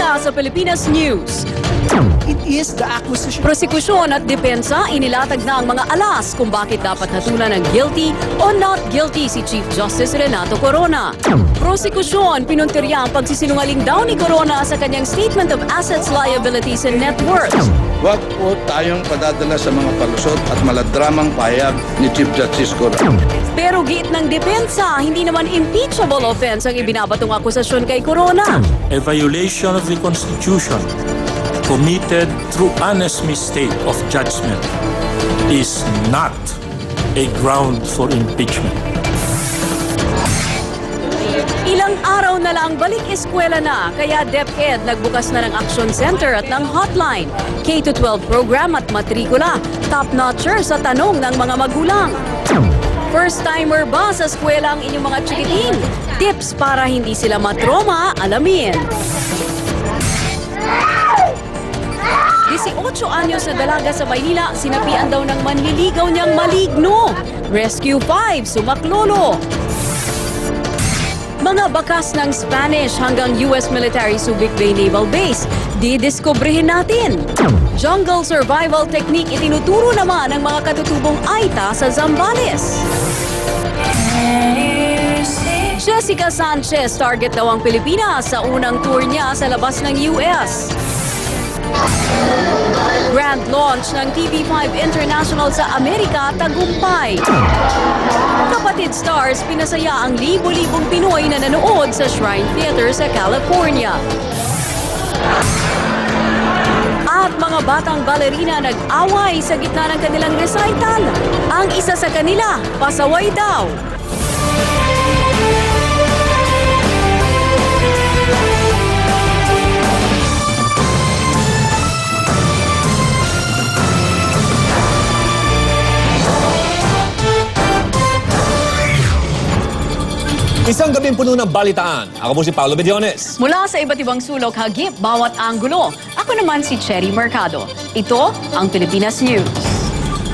Balita sa Pilipinas News. It is the acquisition. Prosekusyon at depensa inilatag na ang mga alas kung bakit dapat hatulan ng guilty o not guilty si Chief Justice Renato Corona. Prosekusyon pinuntirya ang pagsisinungaling daw ni Corona sa kanyang Statement of Assets, Liabilities and Net Worth. Huwag po tayong padadala sa mga palusot at maladramang pahayag ni Chief Justice Corona. Pero giit ng depensa, hindi naman impeachable offense ang ibinabatong akusasyon kay Corona. A violation of the Constitution committed through honest mistake of judgment is not a ground for impeachment. Ilang araw na lang balik eskwela na, kaya DepEd nagbukas na ng Action Center at ng hotline, K-12 program at matrikula, top-notcher sa tanong ng mga magulang. First-timer ba sa eskwela ang inyong mga chikiting? Tips para hindi sila matroma, alamin. 18 anyos na dalaga sa Maynila, sinapian daw ng manliligaw niyang maligno. Rescue 5, sumaklolo. Mga bakas ng Spanish hanggang US Military Subic Bay Naval Base, didiskubrihin natin. Jungle survival technique itinuturo naman ng mga katutubong Aita sa Zambales. Jessica Sanchez target daw ang Pilipinas sa unang tour niya sa labas ng US. Grand launch ng TV5 International sa Amerika, tagumpay. Kapatid Stars, pinasaya ang libo-libong Pinoy na nanood sa Shrine Theater sa California. At mga batang balerina nag-away sa gitna ng kanilang recital. Ang isa sa kanila, pasaway daw. Isang gabing puno ng balitaan. Ako po si Paolo Bediones. Mula sa iba't ibang sulok, hagip, bawat anggulo. Ako naman si Cherry Mercado. Ito ang Pilipinas News.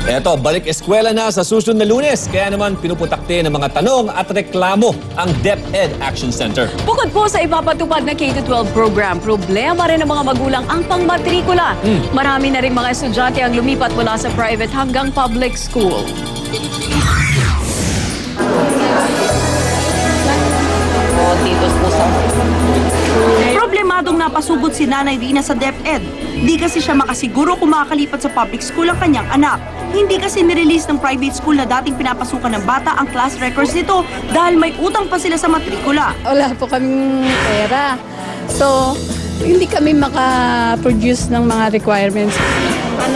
Eto, balik eskwela na sa susunod na Lunes. Kaya naman pinuputakte ng mga tanong at reklamo ang DepEd Action Center. Bukod po sa ipapatupad na K-12 program, problema rin ng mga magulang ang pangmatrikula. Marami na rin mga estudyante ang lumipat mula sa private hanggang public school. Problemadong napasugod si Nanay Rina sa DepEd. Di kasi siya makasiguro kung makakalipat sa public school ang kanyang anak. Hindi kasi nirelease ng private school na dating pinapasukan ng bata ang class records nito dahil may utang pa sila sa matrikula. Wala po kaming pera. So, hindi kami maka-produce ng mga requirements.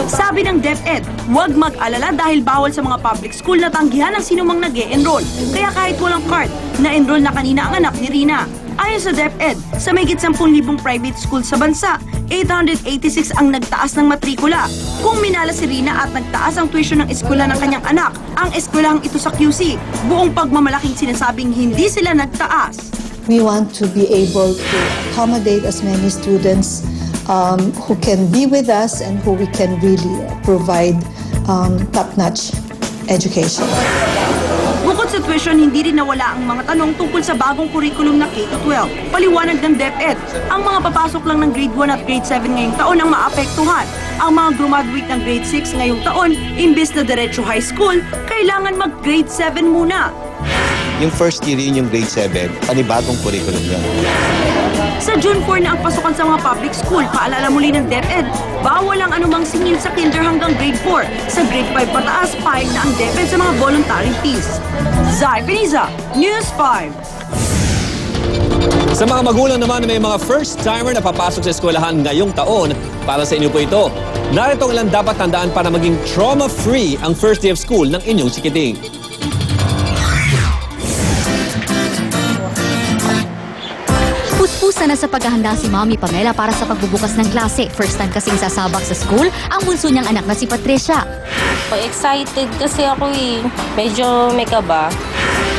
Sabi ng DepEd, huwag mag-alala dahil bawal sa mga public school na tanggihan ang sinumang nag-e-enroll. Kaya kahit walang card, na-enroll na kanina ang anak ni Rina. Ayon sa DepEd, sa mahigit 10,000 private school sa bansa, 886 ang nagtaas ng matrikula. Kung minala si Rina at nagtaas ang tuition ng eskwela ng kanyang anak, ang eskwelahang ito sa QC, buong pagmamalaking sinasabing hindi sila nagtaas. We want to be able to accommodate as many students who can be with us and who we can really provide top-notch education. Bukod sa tuition, hindi rin nawala ang mga tanong tungkol sa bagong curriculum na K-12. Paliwanag ng DepEd, ang mga papasok lang ng grade 1 at grade 7 ngayong taon ang maapektuhan. Ang mga graduate ng grade 6 ngayong taon, imbes na diretso high school, kailangan mag-grade 7 muna. Yung first year yun yung grade 7, panibagong curriculum yun. Sa June 4 na ang pasukan sa mga public school, paalala muli ng DepEd, bawal ang anumang singil sa kinder hanggang grade 4. Sa grade 5 pataas, pahig na ang DepEd sa mga voluntary fees. Zai Peniza, News 5. Sa mga magulang naman na may mga first-timer na papasok sa eskwelahan ngayong taon, para sa inyo po ito. Narito ang ilang dapat tandaan para maging trauma-free ang first day of school ng inyong sikiting. Puspusan na sa paghahanda si Mami Pamela para sa pagbubukas ng klase. First time kasing sasabak sa school ang bunso niyang anak na si Patricia. Excited kasi ako eh. Medyo may kaba.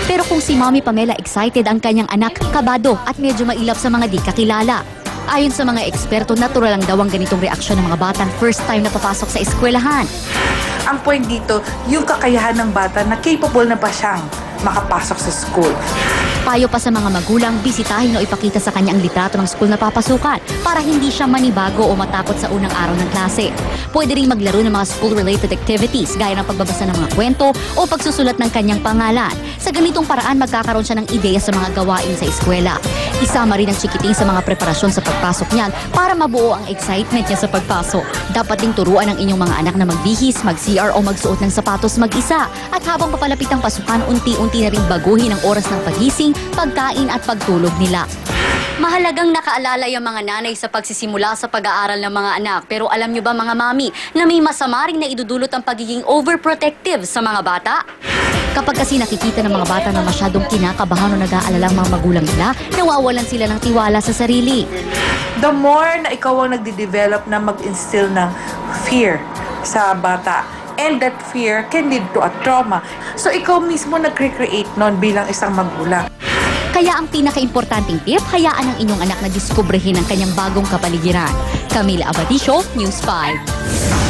Pero kung si Mami Pamela excited, ang kanyang anak kabado at medyo mailap sa mga di kakilala. Ayon sa mga eksperto, natural lang daw ang ganitong reaksyon ng mga batang first time na papasok sa eskwelahan. Ang point dito, yung kakayahan ng bata na capable na ba siyang makapasok sa school. Payo pa sa mga magulang, bisitahin o ipakita sa kanya ang litrato ng school na papasukan para hindi siya manibago o matakot sa unang araw ng klase. Pwede ring maglaro ng mga school-related activities gaya ng pagbabasa ng mga kwento o pagsusulat ng kanyang pangalan. Sa ganitong paraan, magkakaroon siya ng ideya sa mga gawain sa eskwela. Isama rin ang chikiting sa mga preparasyon sa pagpasok niyan para mabuo ang excitement niya sa pagpasok. Dapat ding turuan ang inyong mga anak na magbihis, mag-CR o magsuot ng sapatos mag-isa. At habang papalapit ang pasukan, unti-unti na ring baguhin ang oras ng pagising, pagkain at pagtulog nila. Mahalagang nakaalala yung mga nanay sa pagsisimula sa pag-aaral ng mga anak. Pero alam nyo ba mga mami na may masama ring naidudulot ang pagiging overprotective sa mga bata? Kapag kasi nakikita ng mga bata na masyadong kinakabahan o nag-aalala ang mga magulang nila, nawawalan sila ng tiwala sa sarili. The more na ikaw ang nagde-develop na mag-instill ng fear sa bata, and that fear can lead to a trauma. So ikaw mismo nag-recreate nun bilang isang magulang. Kaya ang pinaka-importanting tip, hayaan ang inyong anak na diskubrehin ang kanyang bagong kapaligiran. Camila Abadisio, News 5.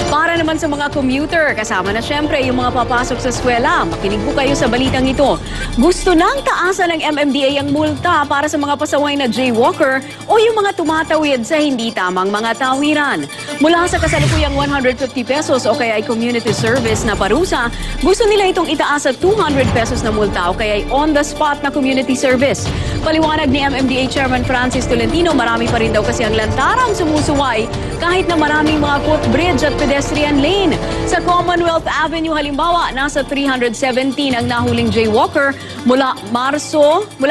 Para naman sa mga commuter, kasama na syempre yung mga papasok sa eskwela. Makinig po kayo sa balitang ito. Gusto nang taasan ng MMDA ang multa para sa mga pasaway na jaywalker o yung mga tumatawid sa hindi tamang mga tawiran. Mula sa kasalukuyang 150 pesos o kaya ay community service na parusa, gusto nila itong itaas sa 200 pesos na multa o kaya ay on-the-spot na community service. Paliwanag ni MMDA Chairman Francis Tolentino, marami pa rin daw kasi ang lantarang sumusuway kahit na maraming mga footbridge at pedestrian lane. Sa Commonwealth Avenue halimbawa, nasa 317 ang nahuling jaywalker mula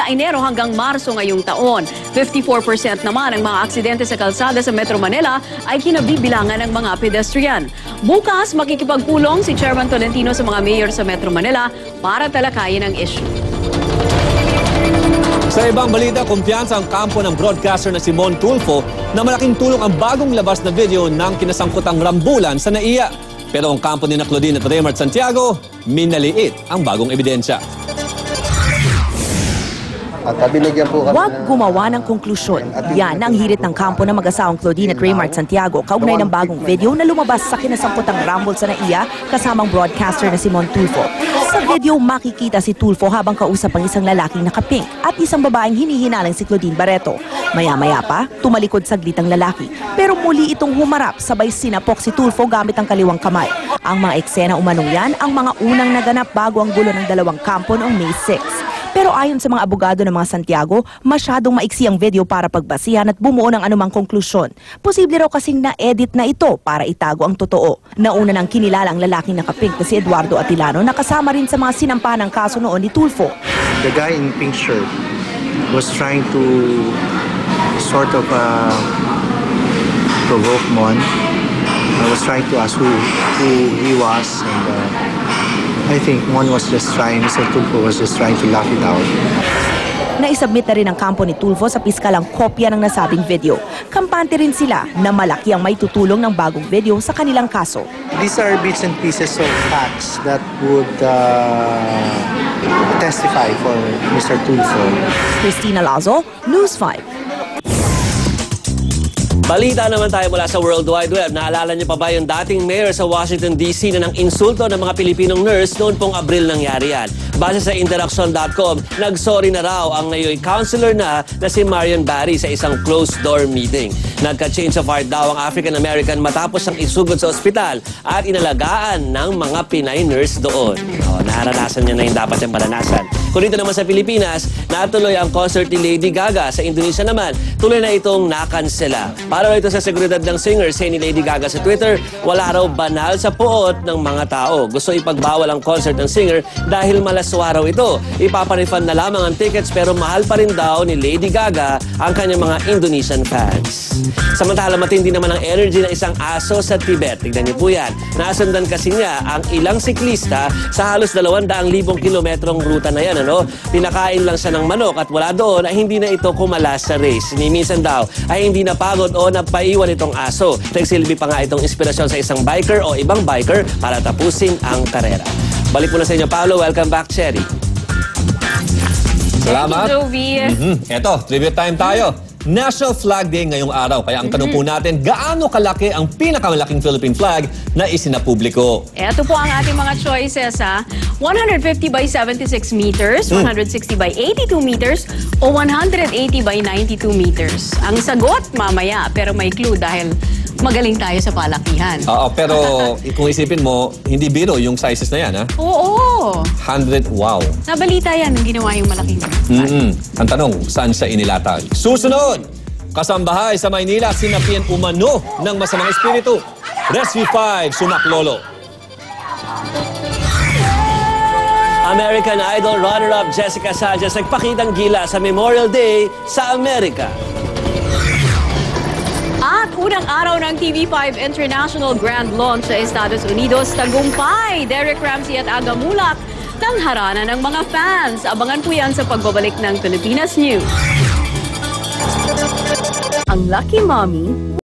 Enero hanggang Marso ngayong taon. 54% naman ang mga aksidente sa kalsada sa Metro Manila ay kinabibilangan ng mga pedestrian. Bukas, makikipagpulong si Chairman Tolentino sa mga mayor sa Metro Manila para talakayin ang issue. Sa ibang balita, kumpiyansa ang kampo ng broadcaster na si Mon Tulfo na malaking tulong ang bagong labas na video ng kinasangkutang rambulan sa NAIA. Pero ang kampo ni Claudine at Raymart Santiago, minaliit ang bagong ebidensya. Huwag gumawa ng konklusyon. Yan ang hirit ng kampo ng mag-asawang Claudine at Raymart Santiago kaugnay ng bagong video na lumabas sa kinasangkutang rumble sa NAIA kasamang broadcaster na si Mon Tulfo. Sa video, makikita si Tulfo habang kausap ang isang lalaking nakapink at isang babaeng hinihinalang si Claudine Barreto. Maya-maya pa, tumalikod saglit ang lalaki. Pero muli itong humarap, sabay sinapok si Tulfo gamit ang kaliwang kamay. Ang mga eksena umanong yan ang mga unang naganap bago ang gulo ng dalawang kampo noong May 6. Pero ayon sa mga abogado ng mga Santiago, masyadong maiksi ang video para pagbasihan at bumuo ng anumang konklusyon. Posible raw kasing na-edit na ito para itago ang totoo. Nauna nang kinilala ang lalaking nakapink na si Eduardo Atilano na kasama rin sa mga sinampahan ng kaso noon ni Tulfo. The guy in pink shirt was trying to sort of provoke Mon. I was trying to ask who he was, and I think Mon was just trying, Mr. Tulfo was just trying to laugh it out. Naisubmit na rin ang kampo ni Tulfo sa piskal ang kopya ng nasabing video. Kampante rin sila na malaki ang may tutulong ng bagong video sa kanilang kaso. These are bits and pieces of facts that would testify for Mr. Tulfo. Christina Lazo, News 5. Balita naman tayo mula sa World Wide Web. Naalala niyo pa ba yung dating mayor sa Washington DC na nang insulto ng mga Pilipinong nurse noon pong Abril nangyari yan? Base sa Interaction.com, nagsorry na raw ang ngayon counselor na si Marion Barry sa isang closed-door meeting. Nagka-change of heart daw ang African-American matapos siyang isugod sa ospital at inalagaan ng mga Pinay nurse doon. Naranasan niya na yung dapat siyang maranasan. Kung dito naman sa Pilipinas, natuloy ang concert ni Lady Gaga. Sa Indonesia naman, tuloy na itong nakansela. Para ito sa seguridad ng singer, say ni Lady Gaga sa Twitter, wala raw banal sa puot ng mga tao. Gusto ipagbawal ang concert ng singer dahil malaswa raw ito. Ipaparefund na lamang ang tickets pero mahal pa rin daw ni Lady Gaga ang kanyang mga Indonesian fans. Samantala, matindi naman ang energy ng isang aso sa Tibet. Tignan niyo po yan. Nasundan kasi niya ang ilang siklista sa halos 200,000 kilometrong ruta na yan. Pinakain lang siya ng manok at wala doon ay hindi na ito kumalas sa race. Minsan daw ay hindi napagod o napaiwan itong aso. Nagsilbi pa nga itong inspirasyon sa isang biker o ibang biker para tapusin ang karera. Balik muna sa inyo, Paolo. Welcome back, Cherry. Salamat. Thank you, Jovi. Eto, trivia time tayo. National Flag Day ngayong araw. Kaya ang tanong po natin, gaano kalaki ang pinakamalaking Philippine flag na isinapubliko? Ito po ang ating mga choices, ha? 150 by 76 meters, 160 by 82 meters, o 180 by 92 meters. Ang sagot mamaya, pero may clue dahil magaling tayo sa palakihan. Oo, pero kung isipin mo, hindi biro yung sizes na yan, ha? Oo. 100, wow. Nabalita yan nung ginawa yung malaking. Ang tanong, saan siya inilatag? Susunod, kasambahay sa Maynila, sinapian umano ng masamang espiritu. Rescue 5, Sumaklolo. American Idol runner-up Jessica Sanchez nagpakitang gila sa Memorial Day sa Amerika. At unang araw ng TV5 International Grand Launch sa Estados Unidos, tagumpay! Derek Ramsey at Aga Mulak ng harana ng mga fans. Abangan po yan sa pagbabalik ng Pilipinas News. Ang Lucky Mommy